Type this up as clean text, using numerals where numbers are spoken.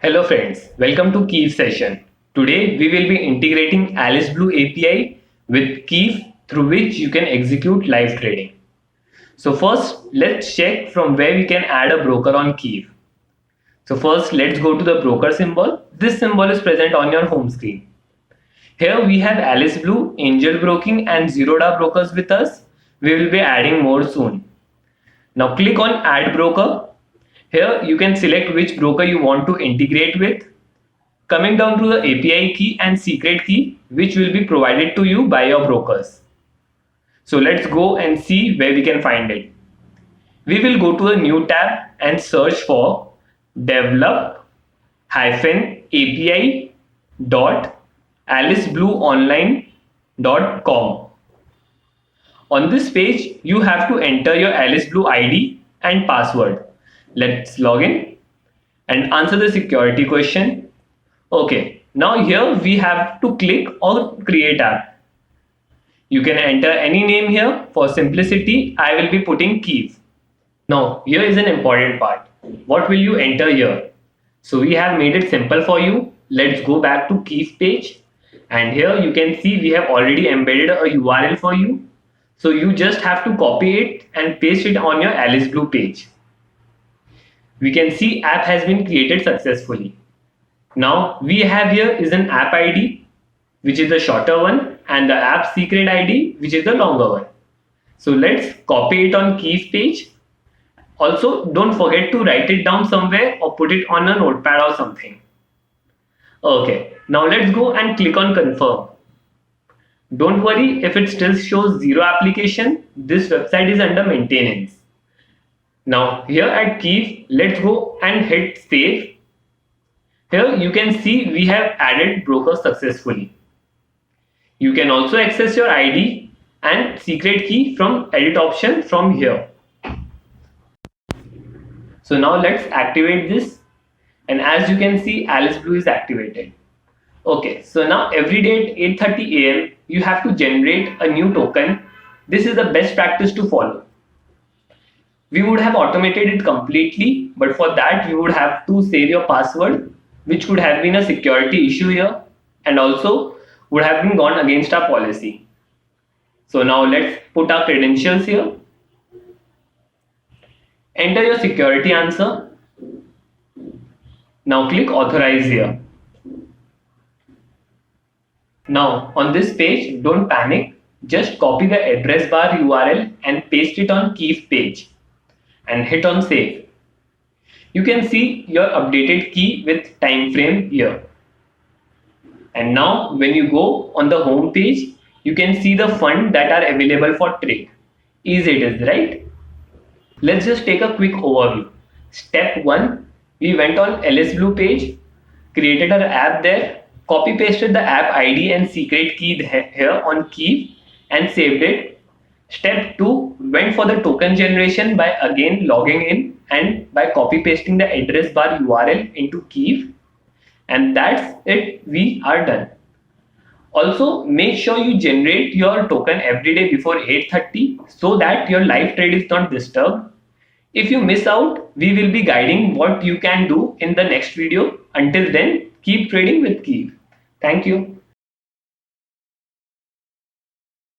Hello friends, welcome to Keef session. Today we will be integrating Alice Blue API with Keef through which you can execute live trading. So first let's check from where we can add a broker on Keef. So first let's go to the broker symbol. This symbol is present on your home screen. Here we have Alice Blue, Angel Broking and Zerodha brokers with us. We will be adding more soon. Now click on add broker. Here you can select which broker you want to integrate with. Coming down to the API key and secret key which will be provided to you by your brokers. So let's go and see where we can find it. We will go to a new tab and search for develop-api.aliceblueonline.com. On this page, you have to enter your Alice Blue ID and password. Let's log in and answer the security question. Okay, now here we have to click on create app. You can enter any name here. For simplicity, I will be putting Keef. Now here is an important part. What will you enter here? So we have made it simple for you. Let's go back to Keef page, and here you can see we have already embedded a URL for you. So you just have to copy it and paste it on your Alice Blue page. We can see app has been created successfully. Now we have here is an app ID which is the shorter one and the app secret ID which is the longer one. So let's copy it on Keef page. Also don't forget to write it down somewhere or put it on a notepad or something. Okay, now let's go and click on confirm. Don't worry if it still shows zero application. This website is under maintenance. Now here at Keef, let's go and hit save. Here you can see we have added broker successfully. You can also access your ID and secret key from edit option from here. So now let's activate this, and as you can see Alice Blue is activated. Okay, so now every day at 8:30 AM you have to generate a new token. This is the best practice to follow. We would have automated it completely, but for that we would have to save your password, which could have been a security issue here and also would have been gone against our policy. So now let's put our credentials here. Enter your security answer. Now click authorize here. Now on this page, don't panic. Just copy the address bar URL and paste it on Keef page and hit on save. You can see your updated key with time frame here. And now when you go on the home page, you can see the funds that are available for trade. Easy it is, right? Let's just take a quick overview. Step 1, we went on Alice Blue page, created our app there, copy pasted the app ID and secret key here on Keef and saved it. Step 2, went for the token generation by again logging in and by copy pasting the address bar URL into Keef, and that's it, we are done. Also make sure you generate your token every day before 8:30 so that your live trade is not disturbed. If you miss out, we will be guiding what you can do in the next video. Until then, keep trading with Keef. Thank you.